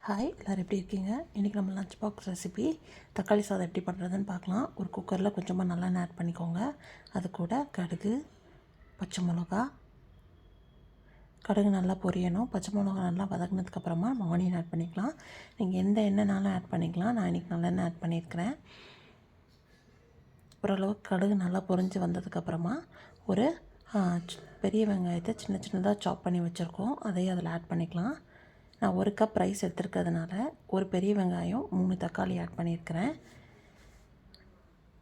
Hi, எல்லோரும் எப்படி இருக்கீங்க? இன்றைக்கி நம்ம லஞ்ச் பாக்ஸ் ரெசிபி தக்காளி சாதம் எப்படி பண்ணுறதுன்னு பார்க்கலாம். ஒரு குக்கரில் கொஞ்சமாக நல்லெண்ணெய் ஆட் பண்ணிக்கோங்க. அது கூட கடுகு, பச்சை மிளகா. கடுகு நல்லா பொரியணும். பச்சை மிளகா நல்லா வதங்கினதுக்கப்புறமா நம்ம ஆனியன் ஆட் பண்ணிக்கலாம். நீங்கள் எந்த எண்ணெய்னாலும் ஆட் பண்ணிக்கலாம். நான் இன்றைக்கி நல்லெண்ணெய் ஆட் பண்ணியிருக்கிறேன். ஓரளவுக்கு கடுகு நல்லா பொரிஞ்சு வந்ததுக்கப்புறமா ஒரு பெரிய வெங்காயத்தை சின்ன சின்னதாக சாப் பண்ணி வச்சுருக்கோம். அதையும் அதில் ஆட் பண்ணிக்கலாம். நான் ஒரு கப் ரைஸ் எடுத்துருக்கிறதுனால ஒரு பெரிய வெங்காயம் 3 தக்காளி ஆட் பண்ணியிருக்கிறேன்.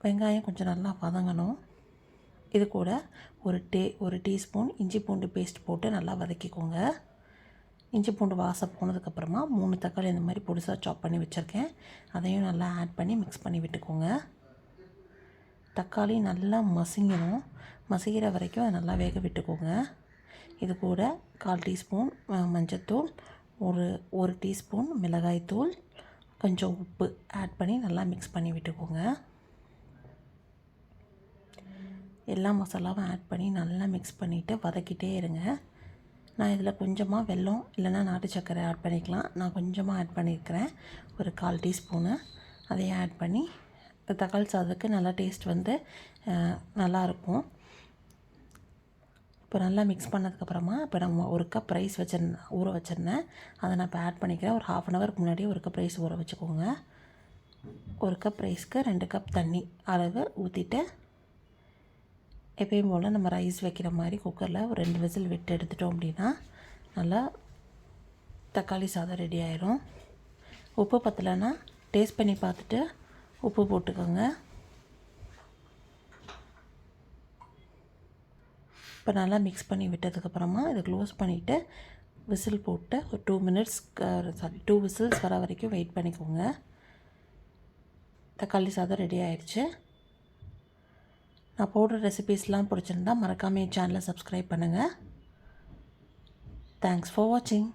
வெங்காயம் கொஞ்சம் நல்லா வதங்கணும். இது கூட ஒரு டீஸ்பூன் இஞ்சி பூண்டு பேஸ்ட் போட்டு நல்லா வதக்கிக்கோங்க. இஞ்சி பூண்டு வாசம் போனதுக்கப்புறமா 3 தக்காளி இந்த மாதிரி பொடிசாக சாப் பண்ணி வச்சுருக்கேன். அதையும் நல்லா ஆட் பண்ணி மிக்ஸ் பண்ணி விட்டுக்கோங்க. தக்காளி நல்லா மசிங்கணும். மசிக்கிற வரைக்கும் அதை நல்லா வேக விட்டுக்கோங்க. இது கூட 1/4 டீஸ்பூன் மஞ்சள்தூள், ஒரு டீஸ்பூன் மிளகாய்த்தூள், கொஞ்சம் உப்பு ஆட் பண்ணி நல்லா மிக்ஸ் பண்ணி விட்டுக்கோங்க. எல்லா மசாலாவும் ஆட் பண்ணி நல்லா மிக்ஸ் பண்ணிவிட்டு வதக்கிட்டே இருங்க. நான் இதில் கொஞ்சமாக வெல்லம் இல்லைன்னா நாட்டு சர்க்கரை ஆட் பண்ணிக்கலாம். நான் கொஞ்சமாக ஆட் பண்ணியிருக்கிறேன், ஒரு 1/4 டீஸ்பூனு. அதையும் ஆட் பண்ணி தக்காளி சாதத்துக்கு நல்லா டேஸ்ட் வந்து நல்லாயிருக்கும். இப்போ நல்லா மிக்ஸ் பண்ணதுக்கப்புறமா இப்போ நம்ம ஒரு கப் ரைஸ் ஊற வச்சுருந்தேன். அதை நான் இப்போ ஆட் பண்ணிக்கிறேன். ஒரு 1/2 அன் ஹவருக்கு முன்னாடியே ஒரு கப் ரைஸ் ஊற வச்சுக்கோங்க. ஒரு கப் ரைஸ்க்கு 2 கப் தண்ணி அளவு ஊற்றிட்டு எப்பயும் போல் நம்ம ரைஸ் வைக்கிற மாதிரி குக்கரில் ஒரு 2 விசில் விட்டு எடுத்துட்டோம் அப்படின்னா நல்லா தக்காளி சாதம் ரெடி ஆயிரும். உப்பு பத்தலைன்னா டேஸ்ட் பண்ணி பார்த்துட்டு உப்பு போட்டுக்கோங்க. இப்போ நல்லா மிக்ஸ் பண்ணி விட்டதுக்கப்புறமா இதை க்ளோஸ் பண்ணிவிட்டு விசில் போட்டு ஒரு 2 விசில்ஸ் வர வரைக்கும் வெயிட் பண்ணிக்கோங்க. தக்காளி சாதம் ரெடி ஆயிடுச்சு. நான் போடுற ரெசிபீஸ்லாம் பிடிச்சிருந்தா மறக்காமல் என் சேனலை சப்ஸ்கிரைப் பண்ணுங்கள். தேங்க்ஸ் ஃபார் வாட்சிங்.